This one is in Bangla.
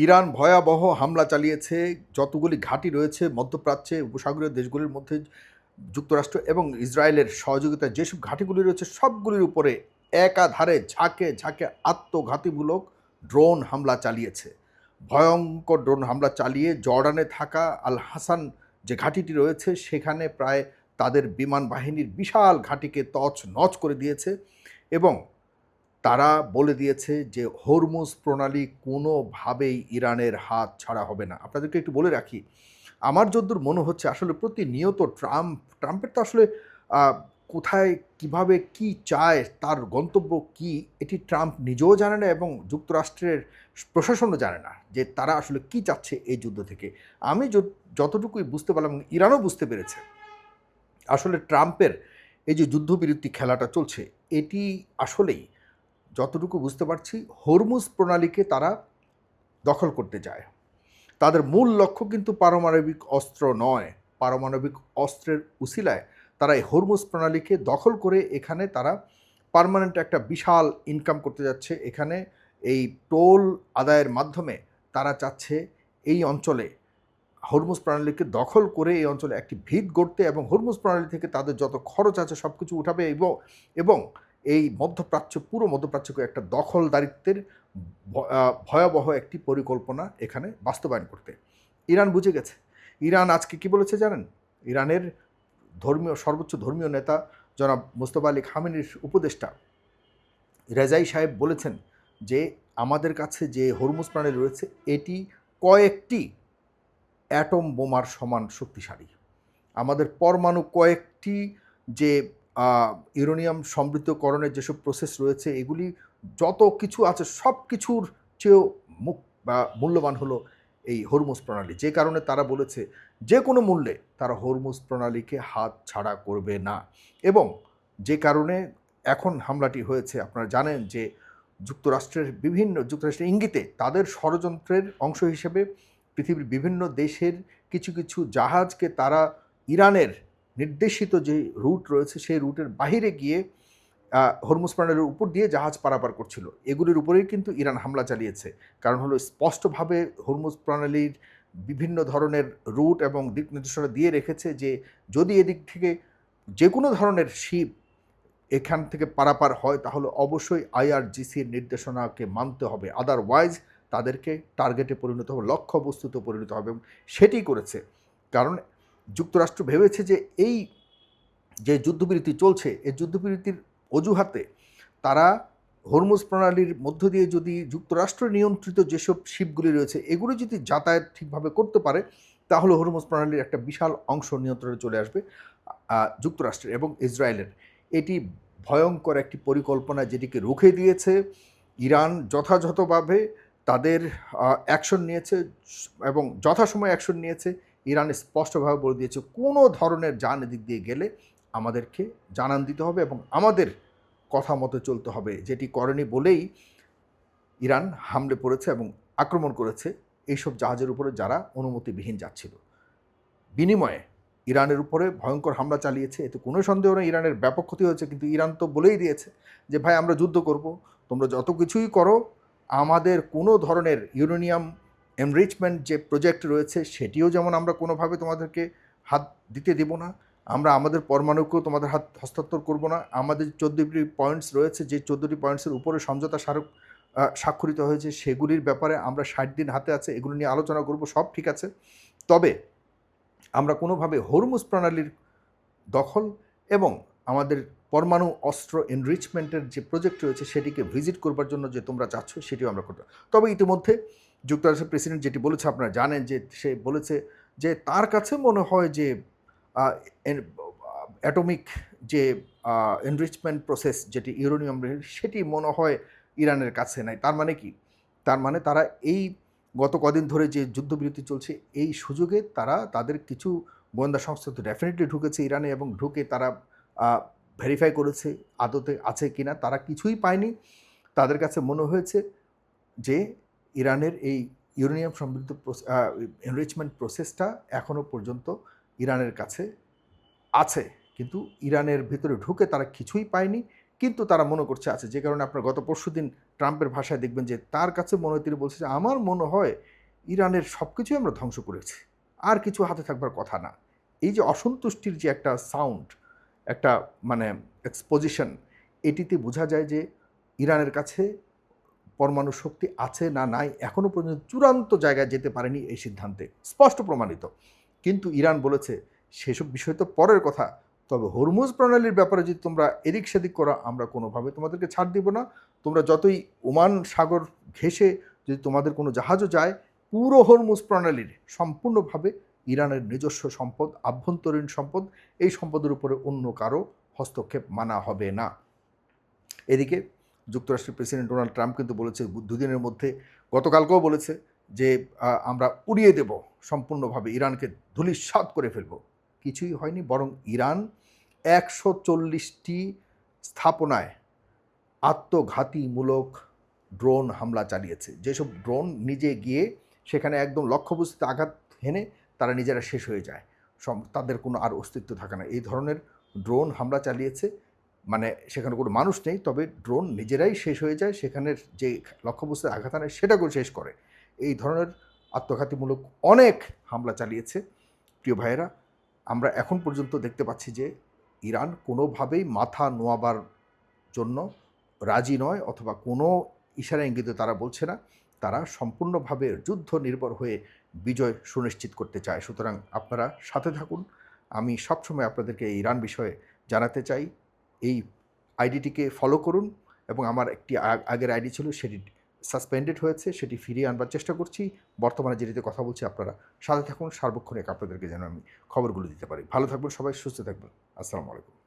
ইরান ভয়াবহ হামলা চালিয়েছে। যতগুলি ঘাঁটি রয়েছে মধ্যপ্রাচ্যে, উপসাগরীয় দেশগুলির মধ্যে যুক্তরাষ্ট্র এবং ইসরায়েলের সহযোগিতায় যেসব ঘাঁটিগুলি রয়েছে সবগুলির উপরে একাধারে ঝাঁকে ঝাঁকে আত্মঘাতীমূলক ড্রোন হামলা চালিয়েছে। ভয়ঙ্কর ড্রোন হামলা চালিয়ে জর্ডানে থাকা আল হাসান যে ঘাঁটিটি রয়েছে সেখানে প্রায় তাদের বিমান বাহিনীর বিশাল ঘাঁটিকে তছনছ করে দিয়েছে এবং তারা বলে দিয়েছে যে হরমুজ প্রণালী কোনোভাবেই ইরানের হাত ছাড়া হবে না। আপনাদেরকে একটু বলে রাখি, আমার যদ্দূর মনে হচ্ছে আসলে প্রতিনিয়ত ট্রাম্পের তো আসলে আ কোথায় কিভাবে কি চায়, তার গন্তব্য কি, এটি ট্রাম্প নিজেও জানে না এবং যুক্তরাষ্ট্রের প্রশাসনও জানে না যে তারা আসলে কি চাচ্ছে এই যুদ্ধ থেকে। আমি যতটুকুই বুঝতে পারলাম, ইরানও বুঝতে পেরেছে। আসলে ট্রাম্পের এই যে যুদ্ধবিরতি খেলাটা চলছে, এটি আসলেই যতটুকু বুঝতে পারছি হরমুজ প্রণালীকে তারা দখল করতে চায়। তাদের মূল লক্ষ্য কিন্তু পারমাণবিক অস্ত্র নয়। পারমাণবিক অস্ত্রের উসিলায় তারা এই হরমুজ প্রণালীকে দখল করে এখানে তারা পার্মানেন্ট একটা বিশাল ইনকাম করতে যাচ্ছে। এখানে এই টোল আদায়ের মাধ্যমে তারা চাচ্ছে এই অঞ্চলে হরমুজ প্রণালীকে দখল করে এই অঞ্চলে একটি ভিত গড়তে এবং হরমুজ প্রণালী থেকে তাদের যত খরচ আছে সব কিছু উঠাবে এবং এই মধ্যপ্রাচ্য, পুরো মধ্যপ্রাচ্যকে একটা দখলদারিত্বের ভয়াবহ একটি পরিকল্পনা এখানে বাস্তবায়ন করতে। ইরান বুঝে গেছে। ইরান আজকে কি বলেছে জানেন? ইরানের সর্বোচ্চ ধর্মীয় নেতা জনাব মোস্তফা আলী খামেনির উপদেষ্টা রেজাই সাহেব বলেছেন যে আমাদের কাছে যে হরমুজ প্রণালী রয়েছে এটি কয়েকটি অ্যাটম বোমার সমান শক্তিশালী। আমাদের পরমাণু কয়েকটি যে ইউরেনিয়াম সমৃদ্ধকরণের যেসব প্রসেস রয়েছে এগুলি যত কিছু আছে সব কিছুর চেয়েও মূল্যবান হলো এই হরমুজ প্রণালী। যে কারণে তারা বলেছে যে কোনো মূল্যে তারা হরমুজ প্রণালীকে হাত ছাড়া করবে না এবং যে কারণে এখন হামলাটি হয়েছে আপনারা জানেন যে যুক্তরাষ্ট্রের ইঙ্গিতে তাদের ষড়যন্ত্রের অংশ হিসেবে পৃথিবীর বিভিন্ন দেশের কিছু কিছু জাহাজকে তারা ইরানের নির্দেশিত যে রুট রয়েছে সেই রুটের বাহিরে গিয়ে হরমুজ প্রণালীর উপর দিয়ে জাহাজ পারাপার করছিল। এগুলির উপরেই কিন্তু ইরান হামলা চালিয়েছে। কারণ হলো স্পষ্টভাবে হরমুজ প্রণালীর বিভিন্ন ধরনের রুট এবং দিক নির্দেশনা দিয়ে রেখেছে যে যদি এদিক থেকে যে কোনো ধরনের শিপ এখান থেকে পারাপার হয় তাহলে অবশ্যই আইআরজিসির নির্দেশনাকে মানতে হবে, আদারওয়াইজ তাদেরকে টার্গেটে পরিণত হবে, লক্ষ্যবস্তুতে পরিণত হবে এবং সেটি করেছে। কারণ যুক্তরাষ্ট্র ভেবেছে যে এই যে যুদ্ধবিরতি চলছে এই যুদ্ধবিরতির অজুহাতে তারা হরমুজ প্রণালীর মধ্য দিয়ে যদি যুক্তরাষ্ট্র নিয়ন্ত্রিত যেসব শিপগুলি রয়েছে এগুলো যদি যাতায়াত ঠিকভাবে করতে পারে তাহলে হরমুজ প্রণালীর একটা বিশাল অংশ নিয়ন্ত্রণে চলে আসবে যুক্তরাষ্ট্রের এবং ইসরায়েলের। এটি ভয়ঙ্কর একটি পরিকল্পনা যেটিকে রুখে দিয়েছে ইরান। যথাযথভাবে তাদের অ্যাকশন নিয়েছে এবং যথাসময়ে অ্যাকশন নিয়েছে। ইরান স্পষ্টভাবে বলে দিয়েছে কোনো ধরনের যান এদিক দিয়ে গেলে আমাদেরকে জানান দিতে হবে এবং আমাদের কথা মতো চলতে হবে, যেটি করেনি বলেই ইরান হামলে পড়েছে এবং আক্রমণ করেছে এইসব জাহাজের উপরে যারা অনুমতিবিহীন যাচ্ছিল। বিনিময়ে ইরানের উপরে ভয়ঙ্কর হামলা চালিয়েছে, এতে কোনো সন্দেহ নেই ইরানের ব্যাপক ক্ষতি হয়েছে। কিন্তু ইরান তো বলেই দিয়েছে যে ভাই আমরা যুদ্ধ করব, তোমরা যত কিছুই করো আমাদের কোনো ধরনের ইউরেনিয়াম এনরিচমেন্ট যে প্রজেক্ট রয়েছে সেটিও যেমন আমরা কোনোভাবে তোমাদেরকে হাত দিতে দেব না, আমরা আমাদের পরমাণুকেও তোমাদের হাত হস্তান্তর করব না। আমাদের 14টি পয়েন্টস রয়েছে, যে 14টি পয়েন্টসের উপরে সমঝোতা স্বাক্ষরিত হয়েছে সেগুলির ব্যাপারে আমরা 60 দিন হাতে আছে, এগুলো নিয়ে আলোচনা করব, সব ঠিক আছে। তবে আমরা কোনোভাবে হরমুজ প্রণালীর দখল এবং আমাদের পরমাণু অস্ত্র এনরিচমেন্টের যে প্রজেক্ট রয়েছে সেটিকে ভিজিট করবার জন্য যে তোমরা চাচ্ছ সেটিও আমরা করতে। তবে ইতিমধ্যে যুক্তরাষ্ট্রের প্রেসিডেন্ট যেটি বলেছে আপনারা জানেন যে সে বলেছে যে তার কাছে মনে হয় যে অ্যাটমিক যে এনরিচমেন্ট প্রসেস যেটি ইউরেনিয়াম সেটি মনে হয় ইরানের কাছে নাই। তার মানে কি? তার মানে তারা এই গত কদিন ধরে যে যুদ্ধবিরতি চলছে এই সুযোগে তারা তাদের কিছু গোয়েন্দা সংস্থা তো ডেফিনেটলি ঢুকেছে ইরানে এবং ঢুকে তারা ভেরিফাই করেছে আদতে আছে কিনা, তারা কিছুই পায়নি। তাদের কাছে মনে হয়েছে যে ইরানের এই ইউরেনিয়াম সমৃদ্ধ এনরিচমেন্ট প্রসেসটা এখনও পর্যন্ত ইরানের কাছে আছে, কিন্তু ইরানের ভিতরে ঢুকে তারা কিছুই পায়নি, কিন্তু তারা মনে করছে আছে। যে কারণে আপনার গত পরশুদিন ট্রাম্পের ভাষায় দেখবেন যে তার কাছে মনে হয় তিনি বলছে যে আমার মনে হয় ইরানের সব কিছুই আমরা ধ্বংস করেছি, আর কিছু হাতে থাকবার কথা না। এই যে অসন্তুষ্টির যে একটা সাউন্ড, একটা মানে এক্সপোজিশন, এটিতে বোঝা যায় যে ইরানের কাছে পরমাণু শক্তি আছে না নাই এখনও পর্যন্ত চূড়ান্ত জায়গায় যেতে পারেনি এই সিদ্ধান্তে, স্পষ্ট প্রমাণিত। কিন্তু ইরান বলেছে সেসব বিষয় তো পরের কথা, তবে হরমুজ প্রণালীর ব্যাপারে যদি তোমরা এদিক সেদিক করো আমরা কোনোভাবে তোমাদেরকে ছাড় দিব না। তোমরা যতই ওমান সাগর ঘেঁষে যদি তোমাদের কোনো জাহাজও যায়, পুরো হরমুজ প্রণালীর সম্পূর্ণভাবে ইরানের নিজস্ব সম্পদ, আভ্যন্তরীণ সম্পদ, এই সম্পদের উপরে অন্য কারো হস্তক্ষেপ মানা হবে না। এদিকে যুক্তরাষ্ট্রের প্রেসিডেন্ট ডোনাল্ড ট্রাম্প কিন্তু বলেছে দুদিনের মধ্যে, গতকালকেও বলেছে যে আমরা উড়িয়ে দেব সম্পূর্ণভাবে, ইরানকে ধূলিসাৎ করে ফেলব। কিছুই হয়নি, বরং ইরান 140টি স্থাপনায় আত্মঘাতীমূলক ড্রোন হামলা চালিয়েছে, যেসব ড্রোন নিজে গিয়ে সেখানে একদম লক্ষ্যবস্তুতে আঘাত হেনে তারা নিজেরা শেষ হয়ে যায়, তাদের কোনো আর অস্তিত্ব থাকে না। এই ধরনের ড্রোন হামলা চালিয়েছে, মানে সেখানে কোনো মানুষ নেই, তবে ড্রোন নিজেরাই শেষ হয়ে যায়, সেখানের যে লক্ষ্যবস্তুতে আঘাত আনে সেটাকেও শেষ করে। এই ধরনের আত্মঘাতীমূলক অনেক হামলা চালিয়েছে। প্রিয় ভাইয়েরা, আমরা এখন পর্যন্ত দেখতে পাচ্ছি যে ইরান কোনোভাবেই মাথা নোয়াবার জন্য রাজি নয়, অথবা কোনো ইশারা ইঙ্গিতে তারা বলছে না, তারা সম্পূর্ণভাবে যুদ্ধ নির্ভর হয়ে বিজয় সুনিশ্চিত করতে চায়। সুতরাং আপনারা সাথে থাকুন। আমি সবসময় আপনাদেরকে ইরান বিষয়ে জানাতে চাই। এই আইডিটিকে ফলো করুন, এবং আমার একটি আগের আইডি ছিল সেটি সাসপেন্ডেড হয়েছে, সেটি ফিরিয়ে আনবার চেষ্টা করছি। বর্তমানে যেটিতে কথা বলছি, আপনারা সাথে থাকুন, সার্বক্ষণিক আপনাদেরকে যেন আমি খবরগুলো দিতে পারি। ভালো থাকবেন সবাই, সুস্থ থাকবেন। আসসালামু আলাইকুম।